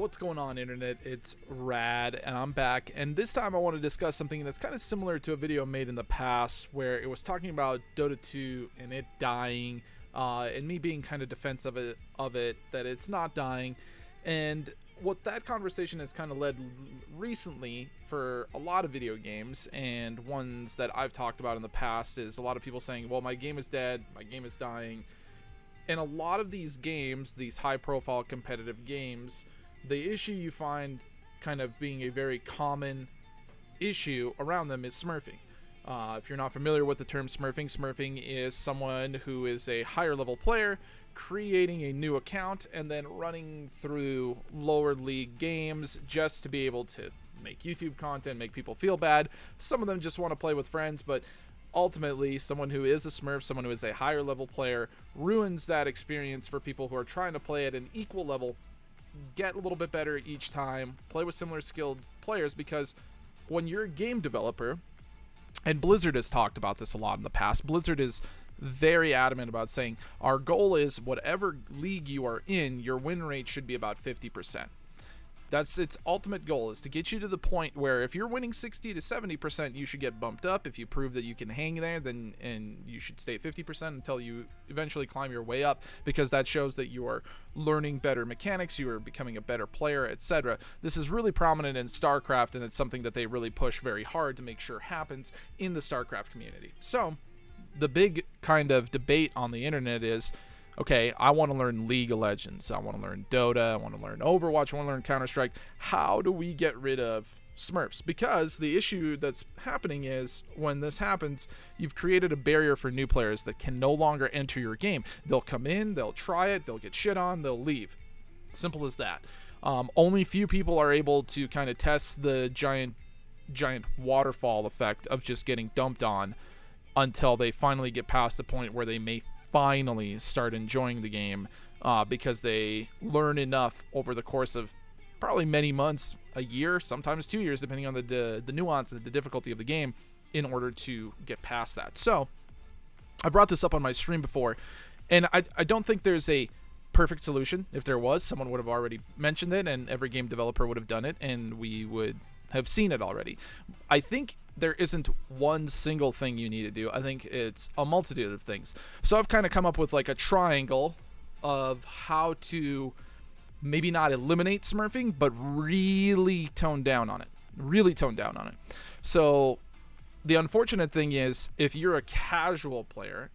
What's going on, internet? It's Rad, and I'm back. And this time I want to discuss something that's kind of similar to a video made in the past where it was talking about Dota 2 and it dying, and me being kind of defensive of it, that it's not dying. And what that conversation has kind of led recently for a lot of video games, and ones that I've talked about in the past, is a lot of people saying, well, my game is dead, my game is dying. And a lot of these games, these high-profile competitive games, the issue you find kind of being a very common issue around them is smurfing. If you're not familiar with the term smurfing is someone who is a higher level player creating a new account and then running through lower league games just to be able to make YouTube content, make people feel bad. Some of them just want to play with friends, but ultimately someone who is a smurf, someone who is a higher level player, ruins that experience for people who are trying to play at an equal level, get a little bit better each time, play with similar skilled players. Because when you're a game developer, and Blizzard has talked about this a lot in the past, Blizzard is very adamant about saying our goal is whatever league you are in, your win rate should be about 50%. That's its ultimate goal, is to get you to the point where if you're winning 60 to 70%, you should get bumped up. If you prove that you can hang there, then and you should stay at 50% until you eventually climb your way up, because that shows that you are learning better mechanics, you are becoming a better player, etc. This is really prominent in StarCraft, and it's something that they really push very hard to make sure happens in the StarCraft community. So the big kind of debate on the internet is, okay, I want to learn League of Legends, I want to learn Dota, I want to learn Overwatch, I want to learn Counter-Strike. How do we get rid of Smurfs? Because the issue that's happening is, when this happens, you've created a barrier for new players that can no longer enter your game. They'll come in, they'll try it, they'll get shit on, they'll leave. Simple as that. Only few people are able to kind of test the giant waterfall effect of just getting dumped on until they finally get past the point where they may finally start enjoying the game, because they learn enough over the course of probably many months, a year, sometimes 2 years, depending on the nuance and the difficulty of the game, in order to get past that. So I brought this up on my stream before, and I don't think there's a perfect solution. If there was, someone would have already mentioned it, and every game developer would have done it, and we would have seen it already. I think there isn't one single thing you need to do. I think it's a multitude of things. So I've kind of come up with like a triangle of how to maybe not eliminate smurfing, but really tone down on it. So the unfortunate thing is, if you're a casual player,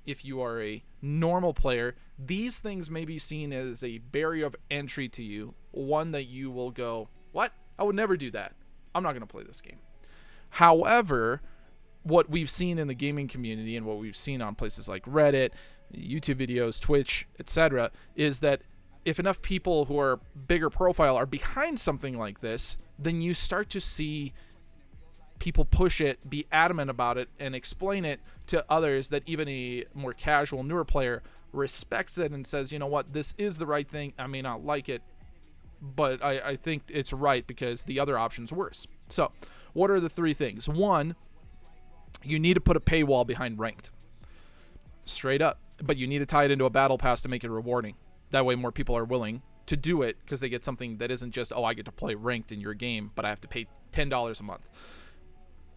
if you are a normal player, these things may be seen as a barrier of entry to you, one that you will go, what? I would never do that. I'm not going to play this game. However, what we've seen in the gaming community, and what we've seen on places like Reddit, YouTube videos, Twitch, etc., is that if enough people who are bigger profile are behind something like this, then you start to see people push it, be adamant about it, and explain it to others, that even a more casual, newer player respects it and says, you know what, this is the right thing. I may not like it, but I think it's right because the other option's worse. So what are the three things? One, you need to put a paywall behind ranked. Straight up. But you need to tie it into a battle pass to make it rewarding. That way more people are willing to do it, because they get something that isn't just, oh, I get to play ranked in your game, but I have to pay $10 a month.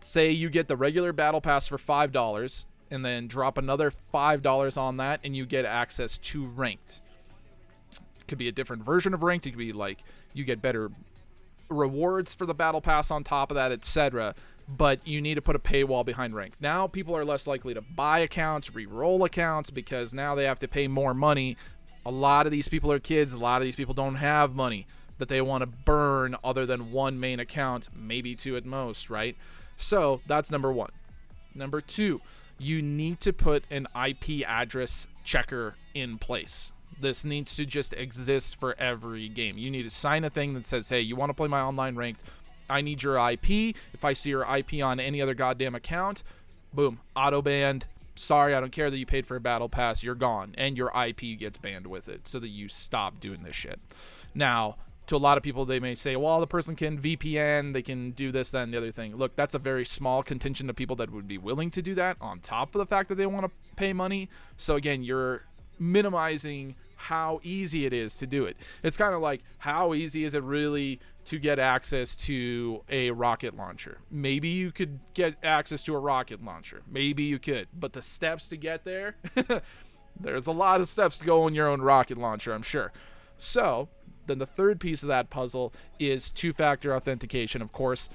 Say you get the regular battle pass for $5, and then drop another $5 on that, and you get access to ranked. It could be a different version of ranked. It could be like you get better rewards for the battle pass on top of that, etc. But you need to put a paywall behind rank. Now people are less likely to buy accounts, re-roll accounts, because now they have to pay more money. A lot of these people are kids. A lot of these people don't have money that they want to burn other than one main account, maybe two at most, right? So that's number one. Number two, you need to put an IP address checker in place. This needs to just exist for every game. You need to sign a thing that says, hey, you want to play my online ranked, I need your IP. If I see your IP on any other goddamn account, boom, auto banned. Sorry, I don't care that you paid for a battle pass. You're gone. And your IP gets banned with it, so that you stop doing this shit. Now, to a lot of people, they may say, well, the person can VPN, they can do this, that, and the other thing. Look, that's a very small contingent of people that would be willing to do that, on top of the fact that they want to pay money. So again, you're minimizing how easy it is to do it. It's kind of like, how easy is it really to get access to a rocket launcher? Maybe you could get access to a rocket launcher. Maybe you could. But the steps to get there, there's a lot of steps to go on your own rocket launcher, I'm sure. So then the third piece of that puzzle is two-factor authentication. Of course,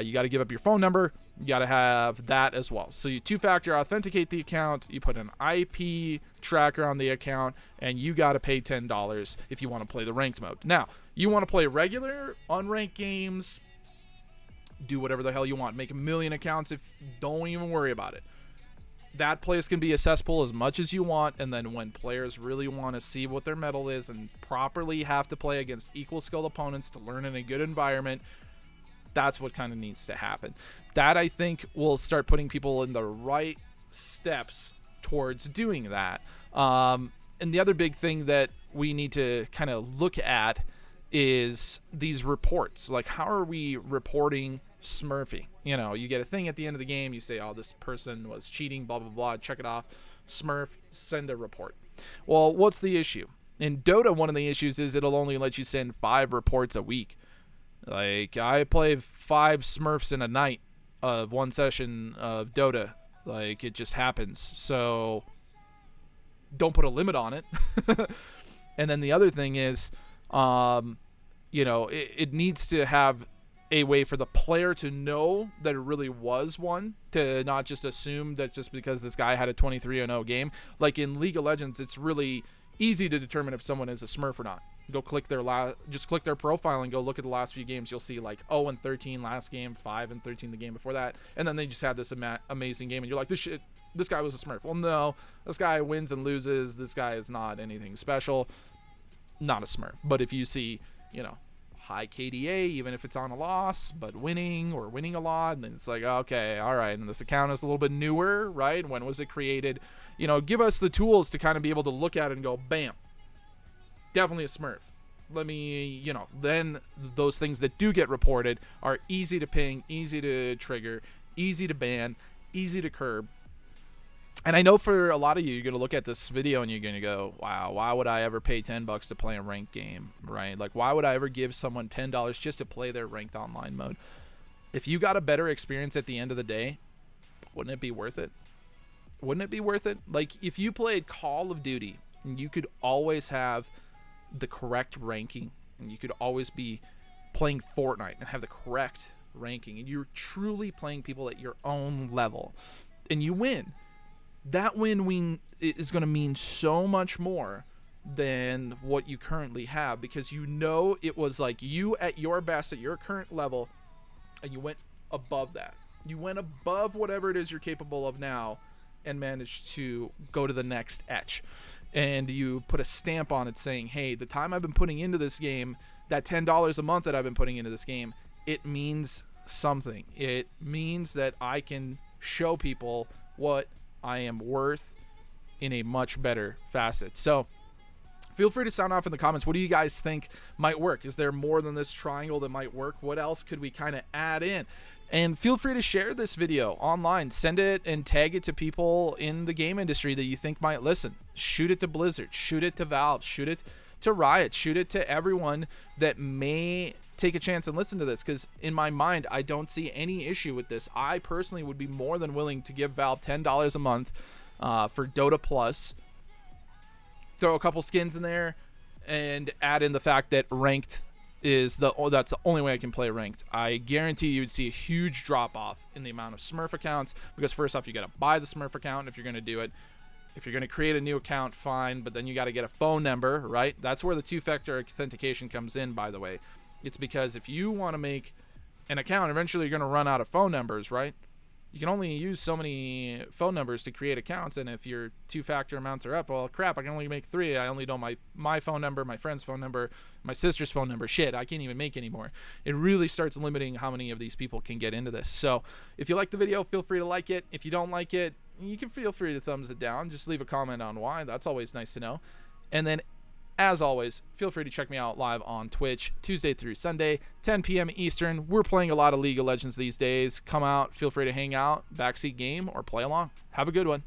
you got to give up your phone number. You got to have that as well. So you two-factor authenticate the account, you put an IP tracker on the account, and you got to pay $10 if you want to play the ranked mode. Now, you want to play regular, unranked games, do whatever the hell you want. Make a million accounts, don't even worry about it. That place can be a cesspool as much as you want, and then when players really want to see what their mettle is and properly have to play against equal skilled opponents to learn in a good environment, that's what kind of needs to happen. That, I think, will start putting people in the right steps towards doing that. And the other big thing that we need to kind of look at is these reports. Like, how are we reporting Smurfing? You know, you get a thing at the end of the game, you say, oh, this person was cheating, blah, blah, blah, check it off. Smurf, send a report. Well, what's the issue? In Dota, one of the issues is it'll only let you send 5 reports a week. Like, I play 5 Smurfs in a night of one session of Dota. Like, it just happens. So don't put a limit on it. And then the other thing is, you know, it needs to have a way for the player to know that it really was one, to not just assume that just because this guy had a 23-0 game. Like in League of Legends, it's really easy to determine if someone is a Smurf or not. Go click their just click their profile and go look at the last few games. You'll see like 0-13 last game, 5-13 the game before that, and then they just had this amazing game, and you're like, this guy was a Smurf. Well, no, this guy wins and loses. This guy is not anything special. Not a Smurf. But if you see, you know, high KDA, even if it's on a loss, but winning or winning a lot, then it's like, okay, all right, and this account is a little bit newer, right? When was it created? You know, give us the tools to kind of be able to look at it and go, bam, definitely a Smurf. Let me, you know, then those things that do get reported are easy to ping, easy to trigger, easy to ban, easy to curb. And I know for a lot of you, you're going to look at this video and you're going to go, wow, why would I ever pay $10 to play a ranked game, right? Like, why would I ever give someone $10 just to play their ranked online mode? If you got a better experience at the end of the day, wouldn't it be worth it? Wouldn't it be worth it? Like, if you played Call of Duty, and you could always have the correct ranking, and you could always be playing Fortnite and have the correct ranking, and you're truly playing people at your own level, and you win, that win is going to mean so much more than what you currently have, because you know it was like you at your best at your current level, and you went above that. You went above whatever it is you're capable of now and managed to go to the next etch. And you put a stamp on it saying, hey, the time I've been putting into this game, that $10 a month that I've been putting into this game, it means something. It means that I can show people what I am worth in a much better facet. So feel free to sound off in the comments. What do you guys think might work? Is there more than this triangle that might work? What else could we kind of add in? And feel free to share this video online. Send it and tag it to people in the game industry that you think might listen. Shoot it to Blizzard. Shoot it to Valve. Shoot it to Riot. Shoot it to everyone that may take a chance and listen to this, because in my mind, I don't see any issue with this. I personally would be more than willing to give Valve $10 a month for Dota Plus, throw a couple skins in there, and add in the fact that ranked is that's the only way I can play ranked. I guarantee you'd see a huge drop off in the amount of Smurf accounts, because first off, you got to buy the Smurf account if you're going to do it. If you're going to create a new account, fine, but then you got to get a phone number, right? That's where the two-factor authentication comes in, by the way. It's because if you want to make an account, eventually you're going to run out of phone numbers, right? You can only use so many phone numbers to create accounts, and if your two-factor amounts are up, well, crap, I can only make 3. I only know my phone number, my friend's phone number, my sister's phone number. Shit, I can't even make anymore. It really starts limiting how many of these people can get into this. So if you like the video, feel free to like it. If you don't like it, you can feel free to thumbs it down. Just leave a comment on why. That's always nice to know. And then, as always, feel free to check me out live on Twitch, Tuesday through Sunday, 10 p.m. Eastern. We're playing a lot of League of Legends these days. Come out, feel free to hang out, backseat game, or play along. Have a good one.